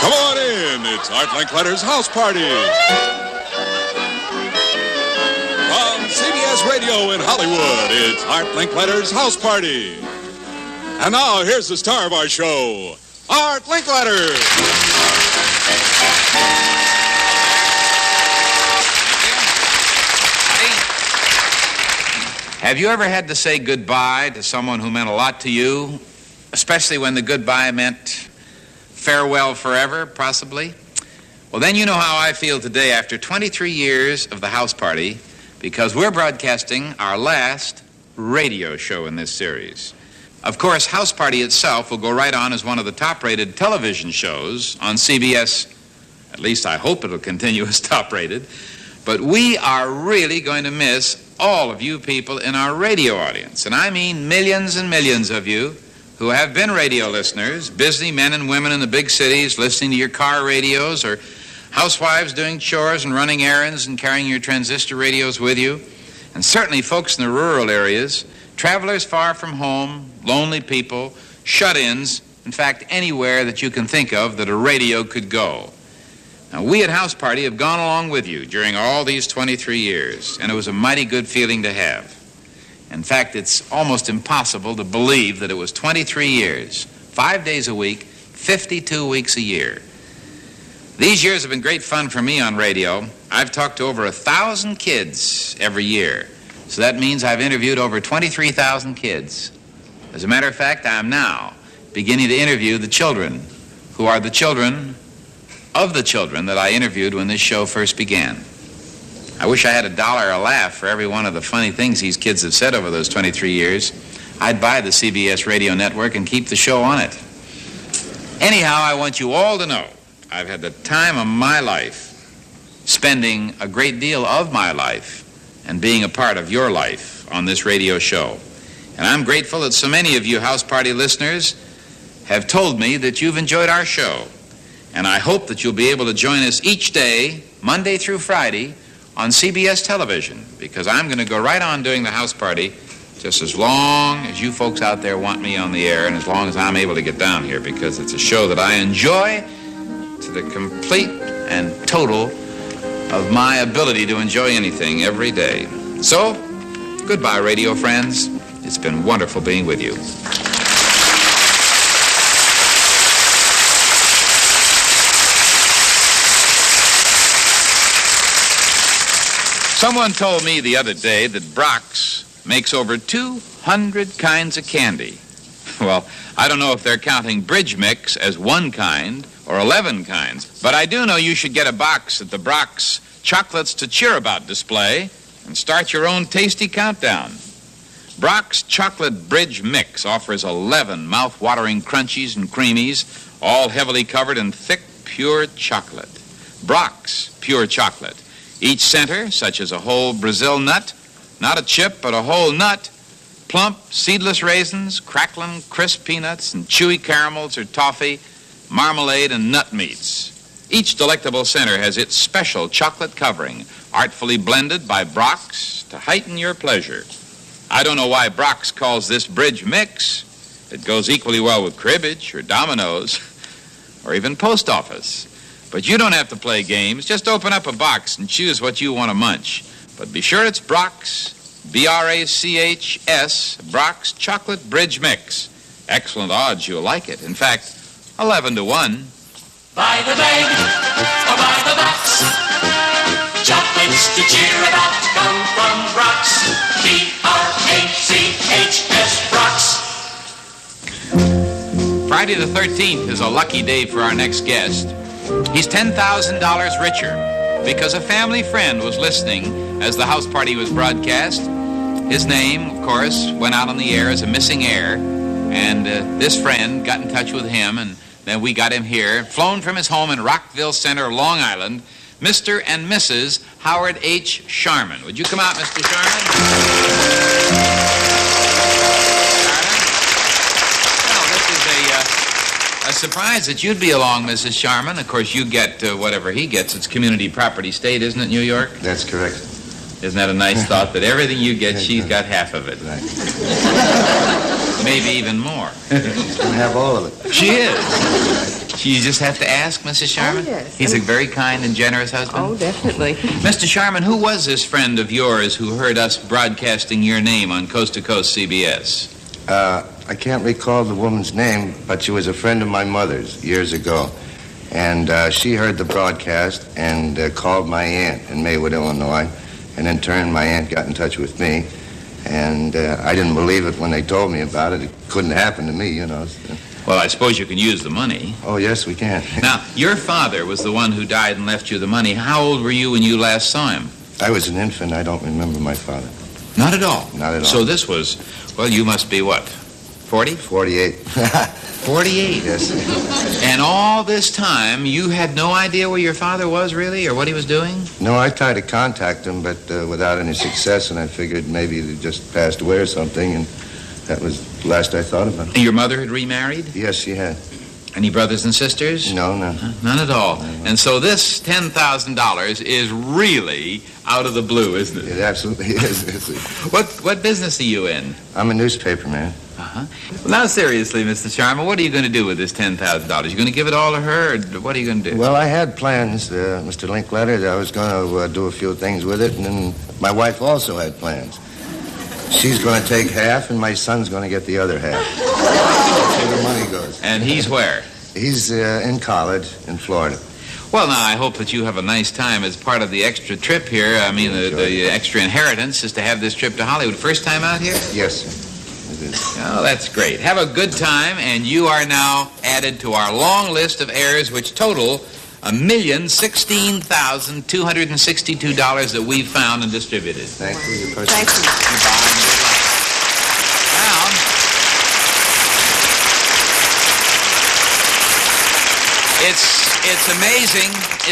Come on in. It's Art Linkletter's House Party. From CBS Radio in Hollywood, it's Art Linkletter's House Party. And now, here's the star of our show, Art Linkletter. Have you ever had to say goodbye to someone who meant a lot to you, especially when the goodbye meant farewell forever, possibly? Well, then you know how I feel today after 23 years of the House Party, because we're broadcasting our last radio show in this series. Of course, House Party itself will go right on as one of the top-rated television shows on CBS. At least I hope it'll continue as top-rated. But we are really going to miss all of you people in our radio audience. And I mean millions and millions of you who have been radio listeners, busy men and women in the big cities listening to your car radios, or housewives doing chores and running errands and carrying your transistor radios with you, and certainly folks in the rural areas, travelers far from home, lonely people, shut-ins, in fact, anywhere that you can think of that a radio could go. Now, we at House Party have gone along with you during all these 23 years, and it was a mighty good feeling to have. In fact, it's almost impossible to believe that it was 23 years, 5 days a week, 52 weeks a year. These years have been great fun for me on radio. I've talked to over 1,000 kids every year, so that means I've interviewed over 23,000 kids. As a matter of fact, I'm now beginning to interview the children, who are the children of the children that I interviewed when this show first began. I wish I had $1 a laugh for every one of the funny things these kids have said over those 23 years. I'd buy the CBS Radio Network and keep the show on it. Anyhow, I want you all to know I've had the time of my life, spending a great deal of my life and being a part of your life on this radio show. And I'm grateful that so many of you House Party listeners have told me that you've enjoyed our show. And I hope that you'll be able to join us each day, Monday through Friday, on CBS television, because I'm going to go right on doing the House Party just as long as you folks out there want me on the air and as long as I'm able to get down here, because it's a show that I enjoy to the complete and total of my ability to enjoy anything every day. So, goodbye, radio friends. It's been wonderful being with you. Someone told me the other day that Brock's makes over 200 kinds of candy. Well, I don't know if they're counting Bridge Mix as one kind or 11 kinds, but I do know you should get a box at the Brock's Chocolates to Cheer About display and start your own tasty countdown. Brock's Chocolate Bridge Mix offers 11 mouth-watering crunchies and creamies, all heavily covered in thick, pure chocolate. Brock's Pure Chocolate. Each center, such as a whole Brazil nut, not a chip, but a whole nut, plump, seedless raisins, crackling, crisp peanuts, and chewy caramels or toffee, marmalade, and nut meats. Each delectable center has its special chocolate covering, artfully blended by Brock's to heighten your pleasure. I don't know why Brock's calls this Bridge Mix. It goes equally well with cribbage or dominoes or even post office. But you don't have to play games. Just open up a box and choose what you want to munch. But be sure it's Brock's, B-R-A-C-H-S, Brock's Chocolate Bridge Mix. Excellent odds you'll like it. In fact, 11 to 1. Buy the bag or buy the box. Chocolates to cheer about come from Brock's, B-R-A-C-H-S, Brock's. Friday the 13th is a lucky day for our next guest. He's $10,000 richer because a family friend was listening as the House Party was broadcast. His name, of course, went out on the air as a missing heir, and this friend got in touch with him, and then we got him here, flown from his home in Rockville Center, Long Island, Mr. and Mrs. Howard H. Sharman. Would you come out, Mr. Sharman? A surprise that you'd be along, Mrs. Sharman. Of course, you get whatever he gets. It's community property state, isn't it, New York? That's correct. Isn't that a nice thought, that everything you get, she's got half of it? Right. Maybe even more. She's going to have all of it. She is. You just have to ask, Mrs. Sharman? Oh, yes. He's a very kind and generous husband? Oh, definitely. Mr. Sharman, who was this friend of yours who heard us broadcasting your name on Coast to Coast CBS? I can't recall the woman's name, but she was a friend of my mother's years ago. And she heard the broadcast and called my aunt in Maywood, Illinois. And in turn, my aunt got in touch with me. And I didn't believe it when they told me about it. It couldn't happen to me, you know. Well, I suppose you can use the money. Oh, yes, we can. Now, your father was the one who died and left you the money. How old were you when you last saw him? I was an infant. I don't remember my father. Not at all? Not at all. So this was, well, you must be what, 40? 48. 48? Yes. And all this time, you had no idea where your father was, really, or what he was doing? No, I tried to contact him, but without any success, and I figured maybe he just passed away or something, and that was the last I thought about it. And your mother had remarried? Yes, she had. Any brothers and sisters? No, none. None at all. No. And so this $10,000 is really out of the blue, isn't it? It absolutely is. What business are you in? I'm a newspaper man. Uh-huh. Well, now, seriously, Mr. Sharma, what are you going to do with this $10,000? You going to give it all to her, or what are you going to do? Well, I had plans, Mr. Linkletter, that I was going to do a few things with it, and then my wife also had plans. She's going to take half, and my son's going to get the other half. That's where the money goes. And he's where? He's in college in Florida. Well, now, I hope that you have a nice time as part of the extra trip here. I mean, the extra inheritance is to have this trip to Hollywood. First time out here? Yes, sir. It is. Oh, that's great. Have a good time, and you are now added to our long list of heirs, which total $1,016,262 that we've found and distributed. Thank you. Thank you. Goodbye and good luck. Now,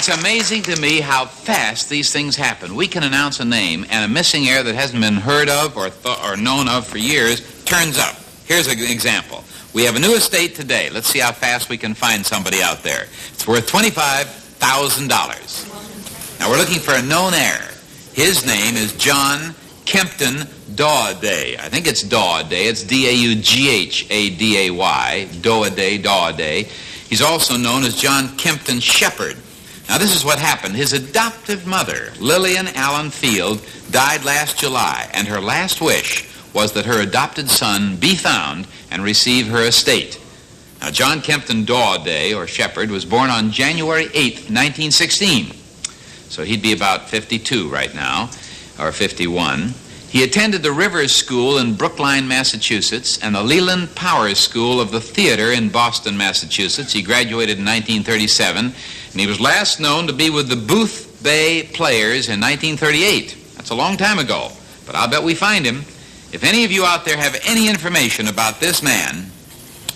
it's amazing to me how fast these things happen. We can announce a name, and a missing heir that hasn't been heard of or known of for years turns up. Here's an example. We have a new estate today. Let's see how fast we can find somebody out there. It's worth $25,000. Now, we're looking for a known heir. His name is John Kempton Dawday. I think it's Dawday. It's D-A-U-G-H-A-D-A-Y. Dawday. He's also known as John Kempton Shepard. Now, this is what happened. His adoptive mother, Lillian Allen Field, died last July, and her last wish was that her adopted son be found and receive her estate. Now, John Kempton Dawday, or Shepard, was born on January 8th, 1916. So he'd be about 52 right now, or 51. He attended the Rivers School in Brookline, Massachusetts, and the Leland Powers School of the Theater in Boston, Massachusetts. He graduated in 1937, and he was last known to be with the Booth Bay Players in 1938. That's a long time ago, but I'll bet we find him. If any of you out there have any information about this man,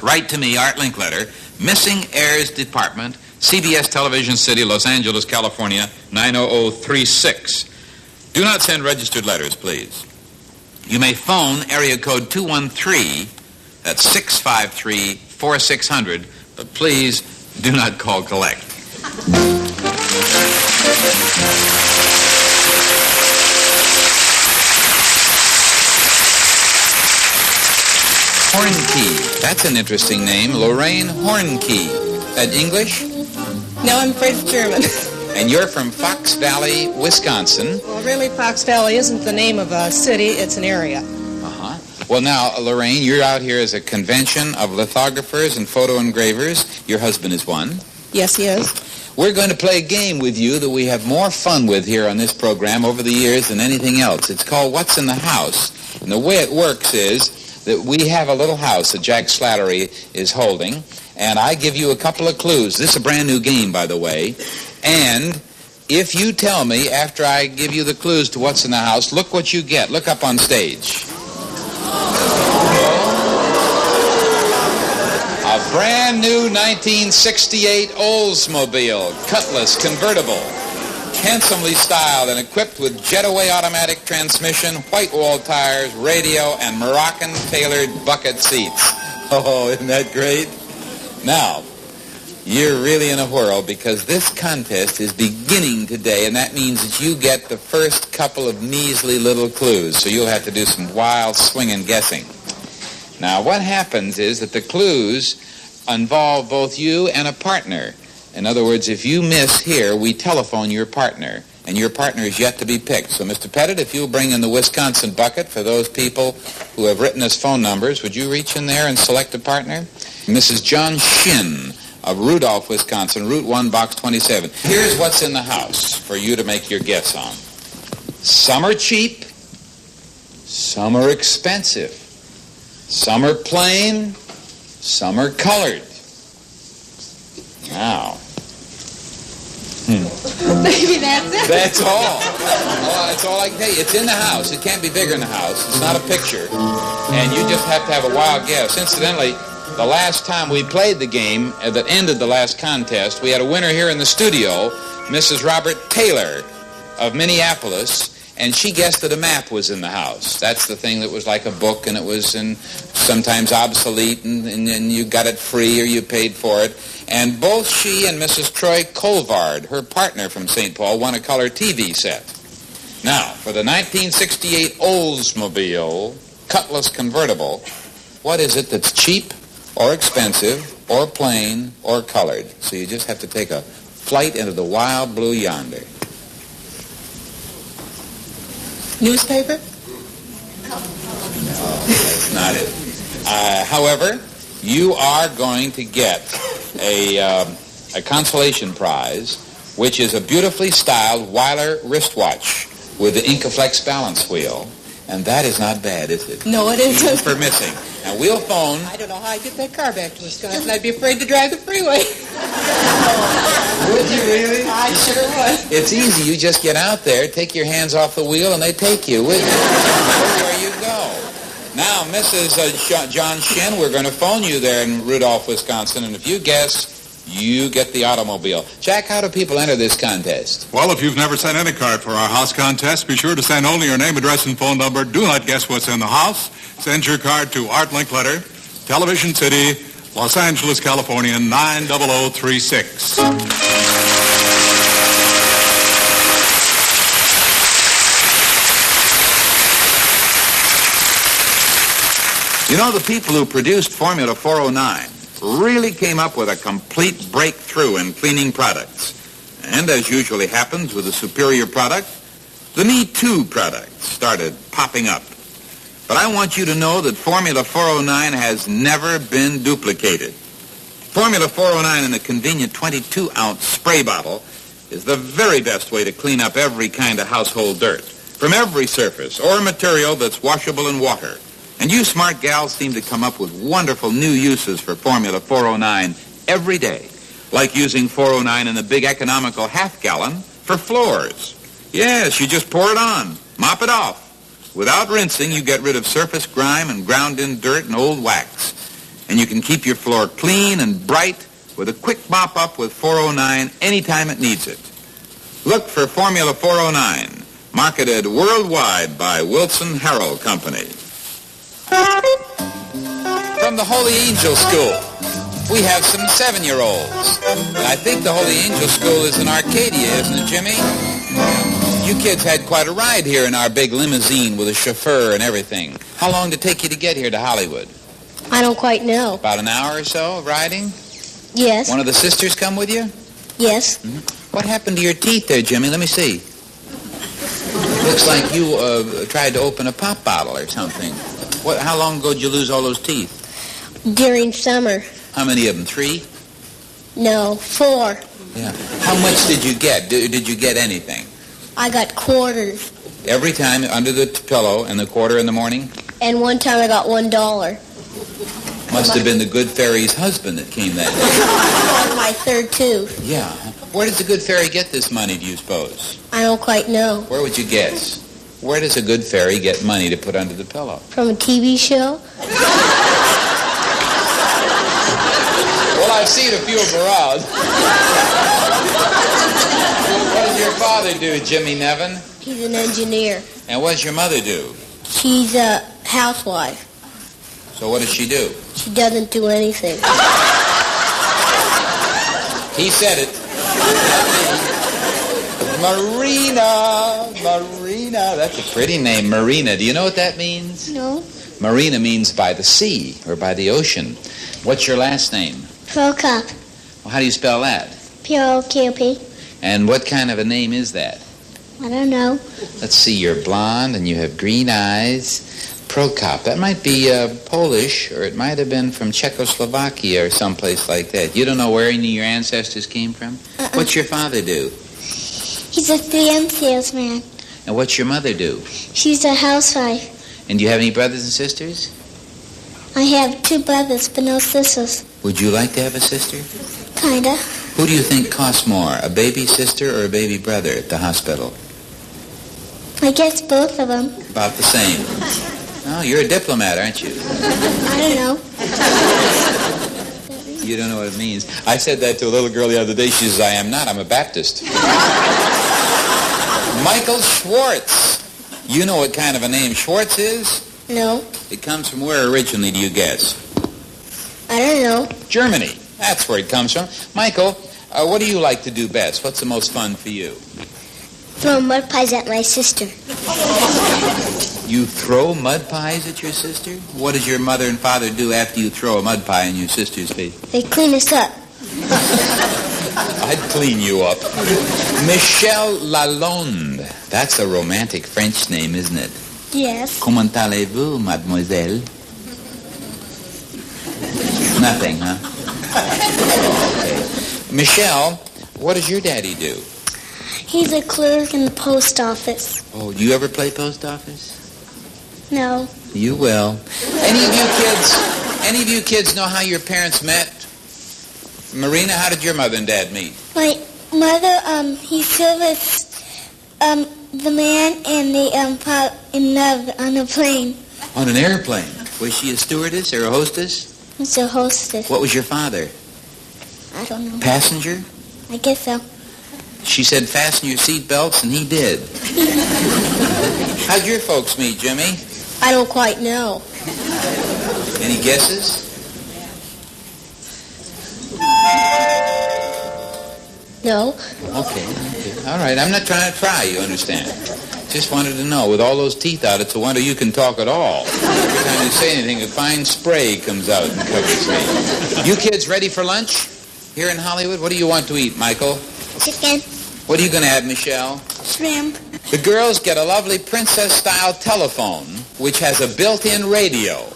write to me, Art Linkletter, Missing Heirs Department, CBS Television City, Los Angeles, California, 90036. Do not send registered letters, please. You may phone area code 213, that's 653-4600, but please do not call collect. Hornkey. That's an interesting name. Lorraine Hornkey. That English? No, I'm afraid it's German. And you're from Fox Valley, Wisconsin. Well, really, Fox Valley isn't the name of a city, it's an area. Uh-huh. Well, now, Lorraine, you're out here as a convention of lithographers and photo engravers. Your husband is one. Yes, he is. We're going to play a game with you that we have more fun with here on this program over the years than anything else. It's called What's in the House. And the way it works is that we have a little house that Jack Slattery is holding, and I give you a couple of clues. This is a brand new game, by the way. And if you tell me, after I give you the clues to what's in the house, look what you get. Look up on stage. A brand new 1968 Oldsmobile Cutlass convertible, handsomely styled and equipped with Jetaway automatic transmission, white wall tires, radio, and Moroccan-tailored bucket seats. Oh, isn't that great? Now, you're really in a whirl because this contest is beginning today, and that means that you get the first couple of measly little clues, so you'll have to do some wild swinging guessing. Now, what happens is that the clues involve both you and a partner. In other words, if you miss here, we telephone your partner, and your partner is yet to be picked. So, Mr. Pettit, if you'll bring in the Wisconsin bucket for those people who have written us phone numbers, would you reach in there and select a partner? Mrs. John Shin of Rudolph, Wisconsin, Route 1, Box 27. Here's what's in the house for you to make your guess on. Some are cheap, some are expensive, some are plain, some are colored. Now, Maybe that's it. that's all. That's all I can tell you. It's in the house. It can't be bigger in the house. It's not a picture. And you just have to have a wild guess. Incidentally, the last time we played the game that ended the last contest, we had a winner here in the studio, Mrs. Robert Taylor of Minneapolis, and she guessed that a map was in the house. That's the thing that was like a book, and it was sometimes obsolete, and you got it free or you paid for it. And both she and Mrs. Troy Colvard, her partner from St. Paul, won a color TV set. Now, for the 1968 Oldsmobile Cutlass convertible, what is it that's cheap or expensive or plain or colored? So you just have to take a flight into the wild blue yonder. Newspaper? No, that's not it. However, you are going to get a consolation prize, which is a beautifully styled Weiler wristwatch with the Incaflex balance wheel. And that is not bad, is it? No, it isn't. For missing. Now, we'll phone. I don't know how I'd get that car back to Wisconsin. I'd be afraid to drive the freeway. Would you really? I sure would. It's easy. You just get out there, take your hands off the wheel, and they take you with you. There you go. Now, Mrs. John Shin, we're going to phone you there in Rudolph, Wisconsin, and if you guess, you get the automobile. Jack, how do people enter this contest? Well, if you've never sent any card for our house contest, be sure to send only your name, address, and phone number. Do not guess what's in the house. Send your card to Art Linkletter, Television City, Los Angeles, California, 90036. You know, the people who produced Formula 409 really came up with a complete breakthrough in cleaning products. And as usually happens with a superior product, the Me Too product started popping up. But I want you to know that Formula 409 has never been duplicated. Formula 409 in a convenient 22-ounce spray bottle is the very best way to clean up every kind of household dirt from every surface or material that's washable in water. And you smart gals seem to come up with wonderful new uses for Formula 409 every day, like using 409 in the big economical half-gallon for floors. Yes, you just pour it on, mop it off. Without rinsing, you get rid of surface grime and ground-in dirt and old wax. And you can keep your floor clean and bright with a quick mop-up with 409 anytime it needs it. Look for Formula 409, marketed worldwide by Wilson Harrell Company. From the Holy Angel School, we have some 7-year-olds. And I think the Holy Angel School is in Arcadia, isn't it, Jimmy? You kids had quite a ride here in our big limousine with a chauffeur and everything. How long did it take you to get here to Hollywood? I don't quite know. About an hour or so of riding? Yes. One of the sisters come with you? Yes. Mm-hmm. What happened to your teeth there, Jimmy? Let me see. Looks like you tried to open a pop bottle or something. How long ago did you lose all those teeth? During summer. How many of them? 3? No, 4. Yeah. How much did you get? Did you get anything? I got quarters. Every time under the pillow and the quarter in the morning? And one time I got $1. Must have been the good fairy's husband that came that day. On my third tooth. Yeah. Where does the good fairy get this money, do you suppose? I don't quite know. Where would you guess? Where does a good fairy get money to put under the pillow? From a TV show? Well, I've seen a few of them around. What does your father do, Jimmy Nevin? He's an engineer. And what does your mother do? She's a housewife. So what does she do? She doesn't do anything. He said it. Marina. That's a pretty name, Marina. Do you know what that means? No. Marina means by the sea or by the ocean. What's your last name? Prokop. Well, how do you spell that? P-R-O-K-O-P. And what kind of a name is that? I don't know. Let's see, you're blonde and you have green eyes. Prokop. That might be Polish, or it might have been from Czechoslovakia or someplace like that. You don't know where any of your ancestors came from? What's your father do? He's a 3M salesman. And what's your mother do? She's a housewife. And do you have any brothers and sisters? I have 2 brothers, but no sisters. Would you like to have a sister? Kinda. Who do you think costs more, a baby sister or a baby brother at the hospital? I guess both of them. About the same. Oh, you're a diplomat, aren't you? I don't know. You don't know what it means. I said that to a little girl the other day. She says, I am not. I'm a Baptist. Michael Schwartz. You know what kind of a name Schwartz is? No. It comes from where originally, do you guess? I don't know. Germany. That's where it comes from. Michael, what do you like to do best? What's the most fun for you? Throw mud pies at my sister. You throw mud pies at your sister? What does your mother and father do after you throw a mud pie in your sister's face? They clean us up. I'd clean you up. Michel Lalonde. That's a romantic French name, isn't it? Yes. Comment allez-vous, mademoiselle? Nothing, huh? Okay. Michelle, what does your daddy do? He's a clerk in the post office. Oh, do you ever play post office? No. You will. Any of you kids know how your parents met? Marina, how did your mother and dad meet? My mother, he serviced the man and the on a plane. On an airplane. Was she a stewardess or a hostess? He's a hostess. What was your father? I don't know. Passenger? I guess so. She said fasten your seat belts, and he did. How'd your folks meet, Jimmy? I don't quite know. Any guesses? No. Okay. All right, I'm not trying to try, you understand. Just wanted to know. With all those teeth out, it's a wonder you can talk at all. Every time you say anything, a fine spray comes out and covers me. You kids ready for lunch? Here in Hollywood? What do you want to eat, Michael? Chicken. What are you going to have, Michelle? Shrimp. The girls get a lovely princess-style telephone, which has a built-in radio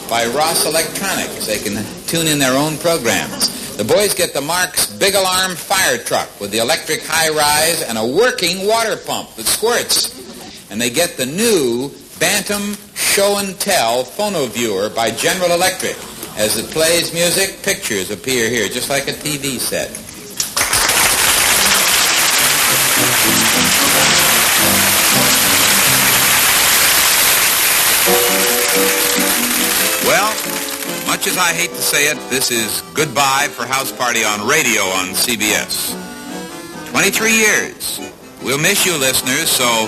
by Ross Electronics. They can tune in their own programs. The boys get the Mark's big alarm fire truck with the electric high-rise and a working water pump that squirts. And they get the new Bantam Show and Tell phono-viewer by General Electric. As it plays music, pictures appear here, just like a TV set. Well, much as I hate to say it, this is goodbye for House Party on radio on CBS. 23 years. We'll miss you, listeners, so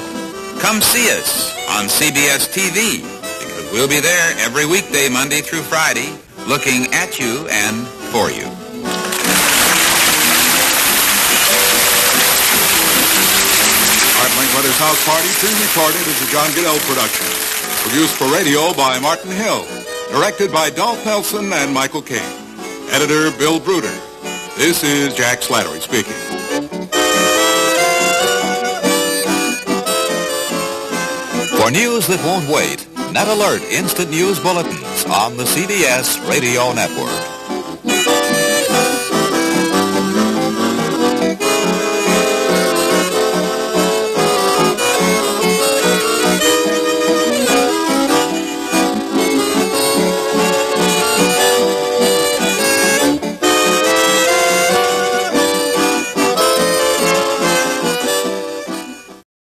come see us on CBS TV, because we'll be there every weekday, Monday through Friday, looking at you and for you. Art Linkletter's House Party, pre-recorded as a John Goodell production. Produced for radio by Martin Hill. Directed by Dolph Nelson and Michael King. Editor Bill Bruder. This is Jack Slattery speaking. For news that won't wait, Net Alert Instant News Bulletins on the CBS Radio Network.